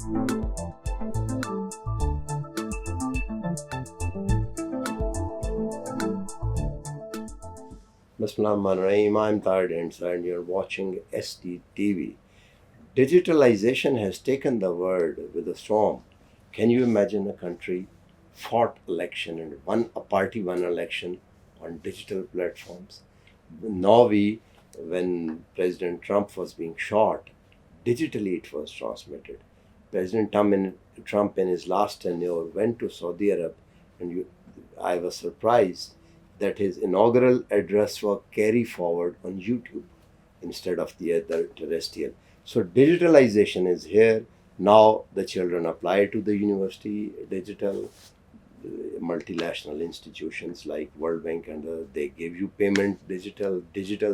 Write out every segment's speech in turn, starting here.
Bismillahirrahmanirrahim. I'm Tahir Dhindsa and you're watching SDTV. Digitalization has taken the world with a storm. Can you imagine a country fought election and a party won election on digital platforms? Norway, when President Trump was being shot, digitally it was transmitted. President Trump in his last tenure went to Saudi Arabia, and I was surprised that his inaugural address was carried forward on YouTube instead of the other terrestrial. So digitalization is here. Now the children apply to the university digital, multinational institutions like World Bank, and they give you payment digital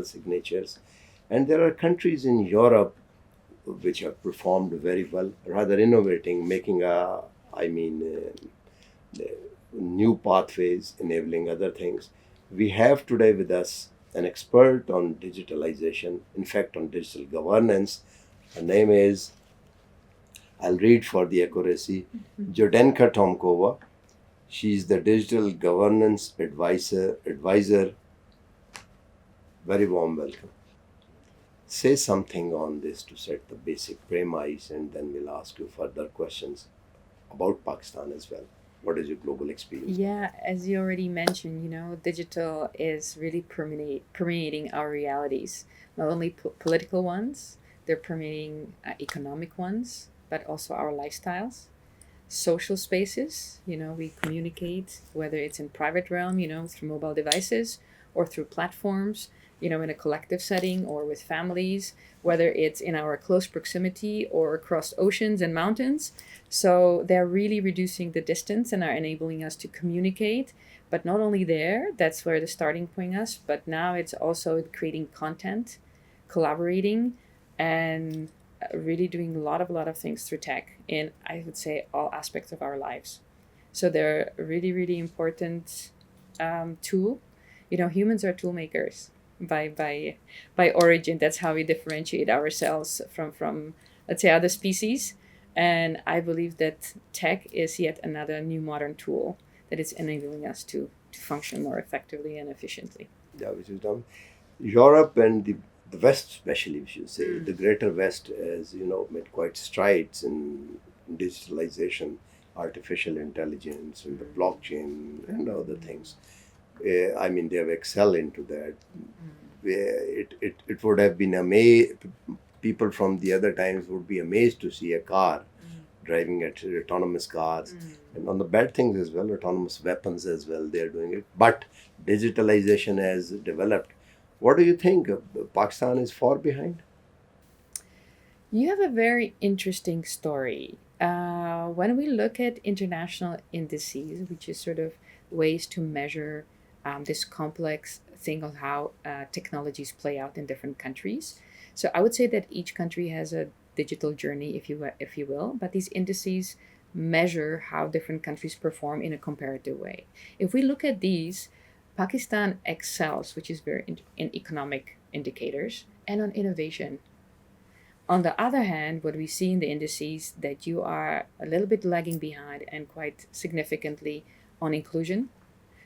signatures. And there are countries in Europe which have performed very well, rather innovating, making new pathways, enabling other things. We have today with us an expert on digitalization, in fact, on digital governance. Her name is, I'll read for the accuracy, Jordanka Tomkova. She's the digital governance advisor. Very warm welcome. Say something on this to set the basic premise, and then we'll ask you further questions about Pakistan as well. What is your global experience? Yeah, as you already mentioned, digital is really permeating our realities, not only political ones, they're permeating economic ones, but also our lifestyles, social spaces. We communicate, whether it's in private realm, through mobile devices or through platforms, in a collective setting or with families, whether it's in our close proximity or across oceans and mountains. So they're really reducing the distance and are enabling us to communicate. But not only there, that's where the starting point is, but now it's also creating content, collaborating, and really doing a lot of things through tech in, I would say, all aspects of our lives. So they're a really, really important tool. Humans are tool makers by origin. That's how we differentiate ourselves from let's say other species. And I believe that tech is yet another new modern tool that is enabling us to function more effectively and efficiently. Yeah, which is done. Europe and the West, especially, we should say, the Greater West, has made quite strides in digitalization, artificial intelligence, and the blockchain and other things. They have excelled into that. It would have been people from the other times would be amazed to see a car driving at autonomous cars, and on the bad things as well, autonomous weapons as well, they're doing it. But digitalization has developed. What do you think? Pakistan is far behind? You have a very interesting story. When we look at international indices, which is sort of ways to measure this complex thing of how technologies play out in different countries. So I would say that each country has a digital journey, if you will, but these indices measure how different countries perform in a comparative way. If we look at these, Pakistan excels, which is very in economic indicators and on innovation. On the other hand, what we see in the indices that you are a little bit lagging behind and quite significantly on inclusion.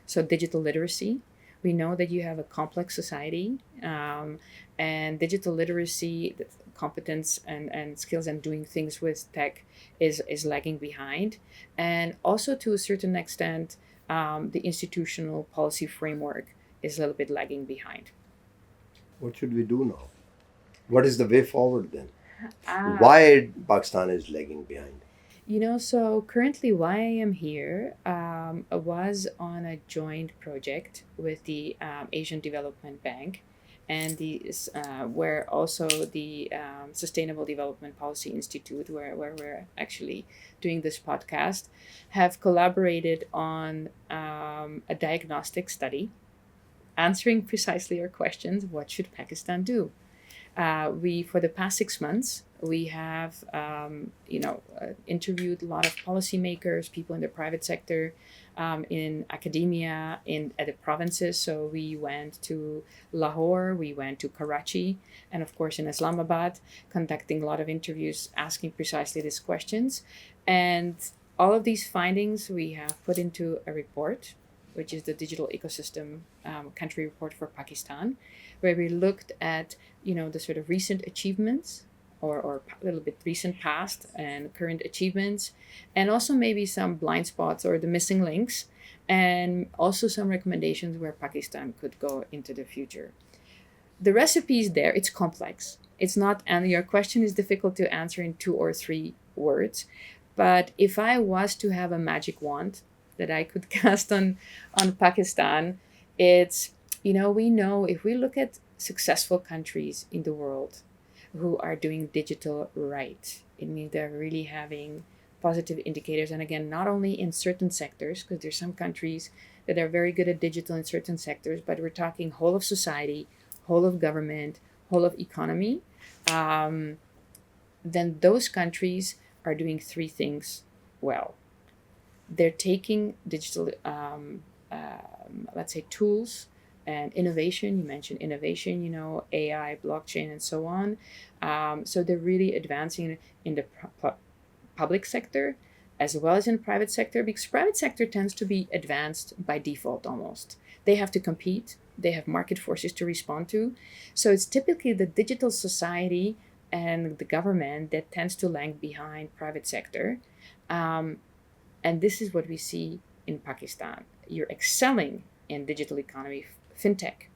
So digital literacy, we know that you have a complex society, and digital literacy, the competence and skills and doing things with tech is lagging behind. And also to a certain extent, the institutional policy framework is a little bit lagging behind. What should we do now? What is the way forward then? Why Pakistan is lagging behind? So currently why I am here was on a joint project with the Asian Development Bank and where also the Sustainable Development Policy Institute, where we're actually doing this podcast, have collaborated on a diagnostic study answering precisely your questions, what should Pakistan do? We for the past 6 months we have interviewed a lot of policymakers, people in the private sector, in academia, in at the provinces. So we went to Lahore, we went to Karachi, and of course in Islamabad, conducting a lot of interviews, asking precisely these questions, and all of these findings we have put into a report, which is the Digital Ecosystem Country Report for Pakistan, where we looked at the sort of recent achievements or a little bit recent past and current achievements, and also maybe some blind spots or the missing links, and also some recommendations where Pakistan could go into the future. The recipe is there. It's complex. It's not, and your question is difficult to answer in 2 or 3 words. But if I was to have a magic wand that I could cast on Pakistan, it's, we know if we look at successful countries in the world who are doing digital right, it means they're really having positive indicators. And again, not only in certain sectors, because there's some countries that are very good at digital in certain sectors, but we're talking whole of society, whole of government, whole of economy, then those countries are doing 3 things well. They're taking digital, let's say, tools and innovation. You mentioned innovation, AI, blockchain, and so on. So they're really advancing in the public sector as well as in private sector, because private sector tends to be advanced by default almost. They have to compete. They have market forces to respond to. So it's typically the digital society and the government that tends to lag behind private sector. And this is what we see in Pakistan. You're excelling in digital economy, fintech,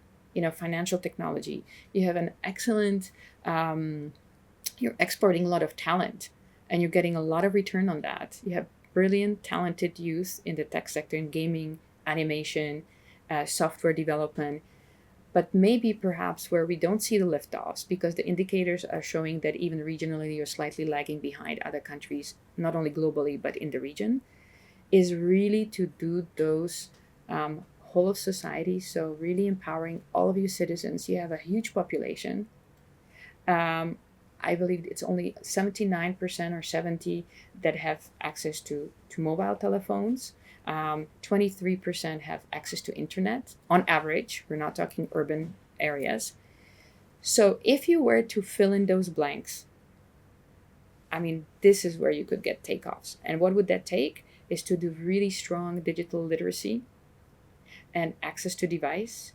financial technology. You have an excellent, you're exporting a lot of talent and you're getting a lot of return on that. You have brilliant, talented youth in the tech sector, in gaming, animation, software development. But maybe perhaps where we don't see the liftoffs, because the indicators are showing that even regionally you're slightly lagging behind other countries, not only globally, but in the region, is really to do those whole of society. So really empowering all of you citizens. You have a huge population. I believe it's only 79% or 70% that have access to mobile telephones. 23% have access to internet on average. We're not talking urban areas. So if you were to fill in those blanks, this is where you could get takeoffs. And what would that take is to do really strong digital literacy and access to device,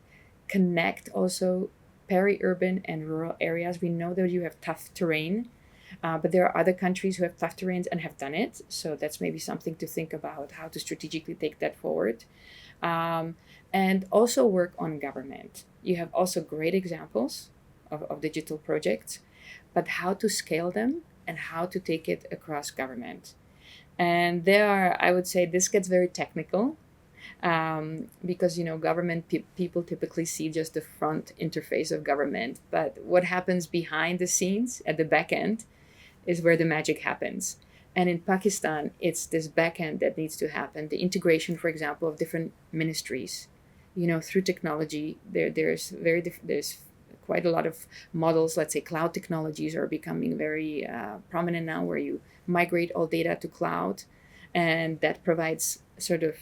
connect also peri-urban and rural areas. We know that you have tough terrain, but there are other countries who have tough terrains and have done it. So that's maybe something to think about, how to strategically take that forward. And also work on government. You have also great examples of digital projects, but how to scale them and how to take it across government. And I would say this gets very technical, because government people typically see just the front interface of government, but what happens behind the scenes at the back end is where the magic happens. And in Pakistan, it's this back end that needs to happen. The integration, for example, of different ministries, through technology. There's quite a lot of models. Let's say cloud technologies are becoming very prominent now, where you migrate all data to cloud, and that provides sort of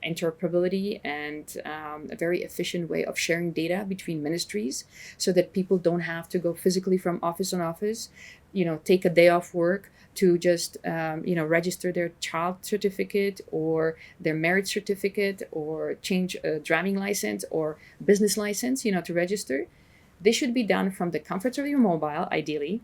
interoperability and a very efficient way of sharing data between ministries, so that people don't have to go physically from office on office, take a day off work to just register their child certificate or their marriage certificate, or change a driving license or business license, to register. This should be done from the comforts of your mobile, ideally.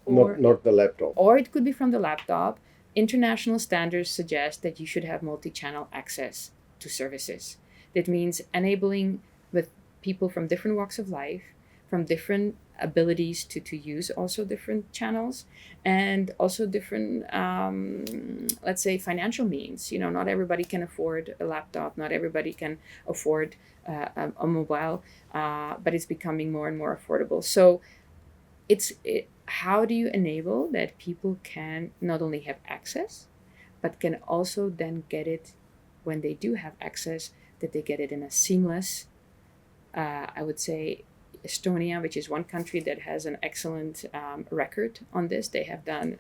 Or not the laptop. Or it could be from the laptop. International standards suggest that you should have multi-channel access to services. That means enabling with people from different walks of life, from different abilities to use also different channels, and also different, let's say, financial means. Not everybody can afford a laptop, not everybody can afford a mobile, but it's becoming more and more affordable. So how do you enable that people can not only have access, but can also then get it when they do have access, that they get it in a seamless, I would say, Estonia, which is one country that has an excellent record on this. They have done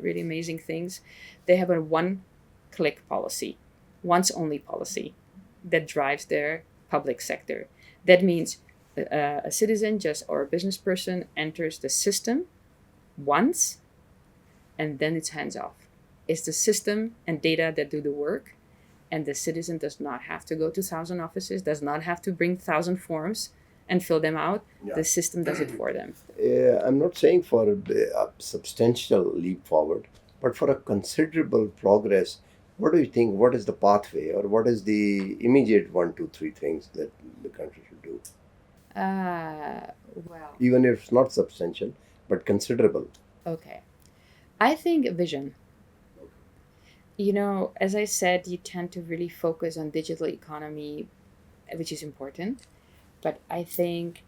really amazing things. They have a one-click policy, once-only policy that drives their public sector. That means a citizen or a business person enters the system once, and then it's hands off. It's the system and data that do the work, and the citizen does not have to go to 1,000 offices, does not have to bring 1,000 forms and fill them out. Yeah. The system does it for them. I'm not saying for a substantial leap forward, but for a considerable progress. What do you think? What is the pathway, or what is the immediate 1, 2, 3 things that the country should do? Well, Even if it's not substantial, but considerable. okay. I think vision. You know, as I said, you tend to really focus on digital economy, which is important. But I think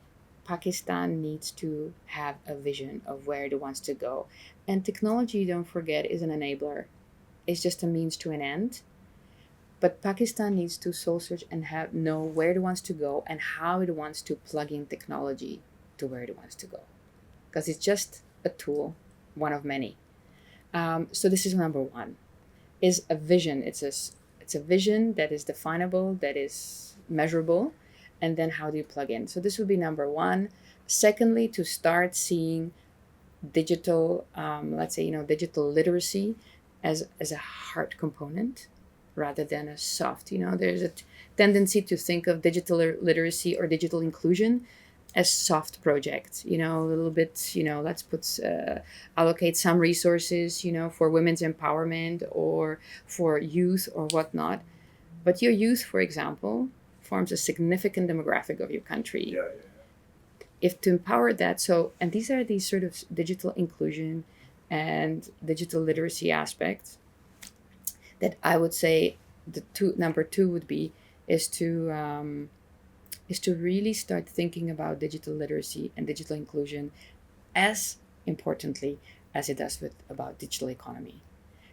Pakistan needs to have a vision of where it wants to go. And technology, don't forget, is an enabler. It's just a means to an end. But Pakistan needs to soul search and know where it wants to go and how it wants to plug in technology to where it wants to go. Because it's just a tool, one of many. So this is number one. Is a vision. It's a vision that is definable, that is measurable, and then how do you plug in? So this would be number one. Secondly, to start seeing digital, digital literacy as a hard component rather than a soft. There's a tendency to think of digital literacy or digital inclusion as soft projects, a little bit, let's allocate some resources, for women's empowerment or for youth or whatnot. But your youth, for example, forms a significant demographic of your country. Yeah. If to empower that, and these are these sort of digital inclusion and digital literacy aspects that I would say number two would be is to really start thinking about digital literacy and digital inclusion as importantly as it does about digital economy.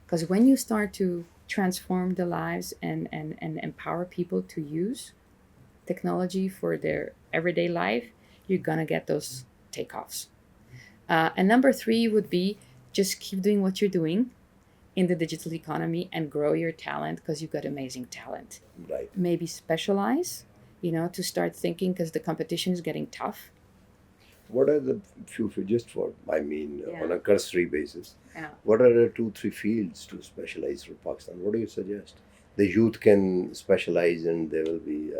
Because when you start to transform the lives and empower people to use technology for their everyday life, you're going to get those takeoffs. And number three would be just keep doing what you're doing in the digital economy and grow your talent because you've got amazing talent. Right. Maybe specialize, to start thinking because the competition is getting tough. What are the on a cursory basis, Yeah. what are the 2, 3 fields to specialize for Pakistan? What do you suggest? The youth can specialize and there will be,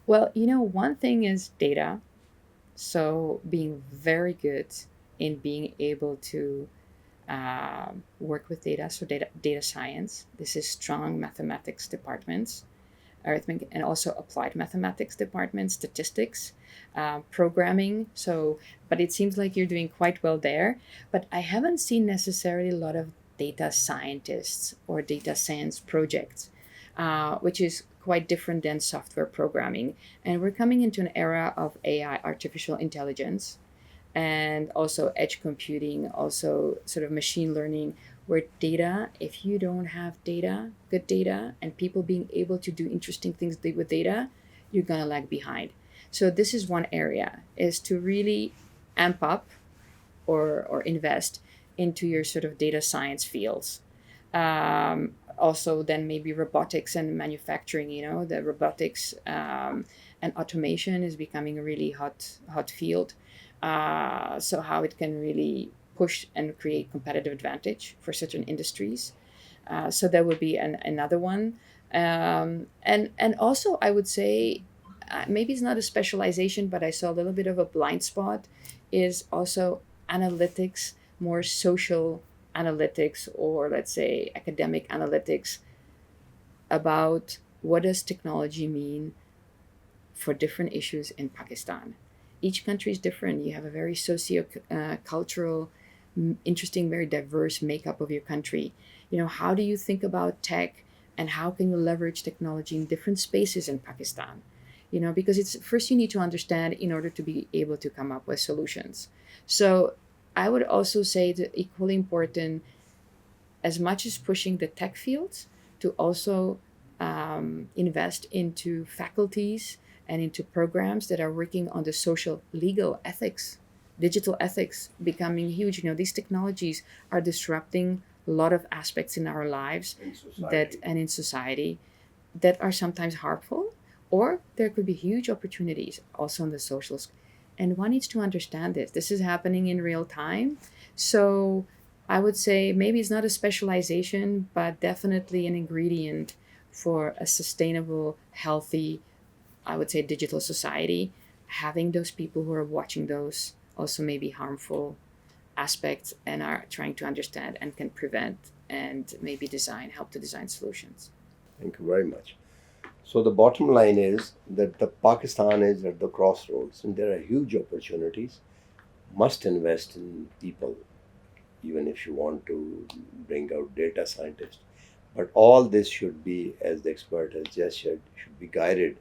Well, one thing is data. So being very good in being able to work with data. So data science. This is strong mathematics departments, arithmetic, and also applied mathematics department, statistics, programming. But it seems like you're doing quite well there. But I haven't seen necessarily a lot of data scientists or data science projects, which is quite different than software programming. And we're coming into an era of AI, artificial intelligence, and also edge computing, also sort of machine learning, where data, if you don't have data, good data, and people being able to do interesting things with data, you're going to lag behind. So this is one area, is to really amp up or invest into your sort of data science fields. Also then maybe robotics and manufacturing, the robotics and automation is becoming a really hot field. So how it can really push and create competitive advantage for certain industries. So that would be another one. And also I would say, maybe it's not a specialization, but I saw a little bit of a blind spot, is also analytics, more social analytics, or let's say academic analytics about what does technology mean for different issues in Pakistan. Each country is different. You have a very socio-cultural, interesting, very diverse makeup of your country. How do you think about tech and how can you leverage technology in different spaces in Pakistan? Because it's first you need to understand in order to be able to come up with solutions. So I would also say that equally important, as much as pushing the tech fields, to also invest into faculties and into programs that are working on the social legal ethics, digital ethics becoming huge. These technologies are disrupting a lot of aspects in our lives In that society. and in society that are sometimes harmful, or there could be huge opportunities also on the socials. And one needs to understand this. This is happening in real time. So I would say maybe it's not a specialization, but definitely an ingredient for a sustainable, healthy, I would say, digital society. Having those people who are watching those also may be harmful aspects and are trying to understand and can prevent and maybe help to design solutions. Thank you very much. So the bottom line is that the Pakistan is at the crossroads, and there are huge opportunities. Must invest in people, even if you want to bring out data scientists. But all this should be, as the expert has just said, should be guided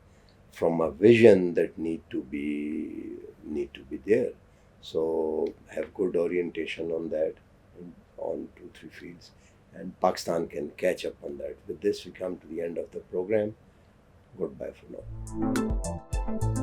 from a vision that need to be there. So have good orientation on that, on 2 3 fields, and Pakistan can catch up on that. With this, we come to the end of the program. Goodbye for now.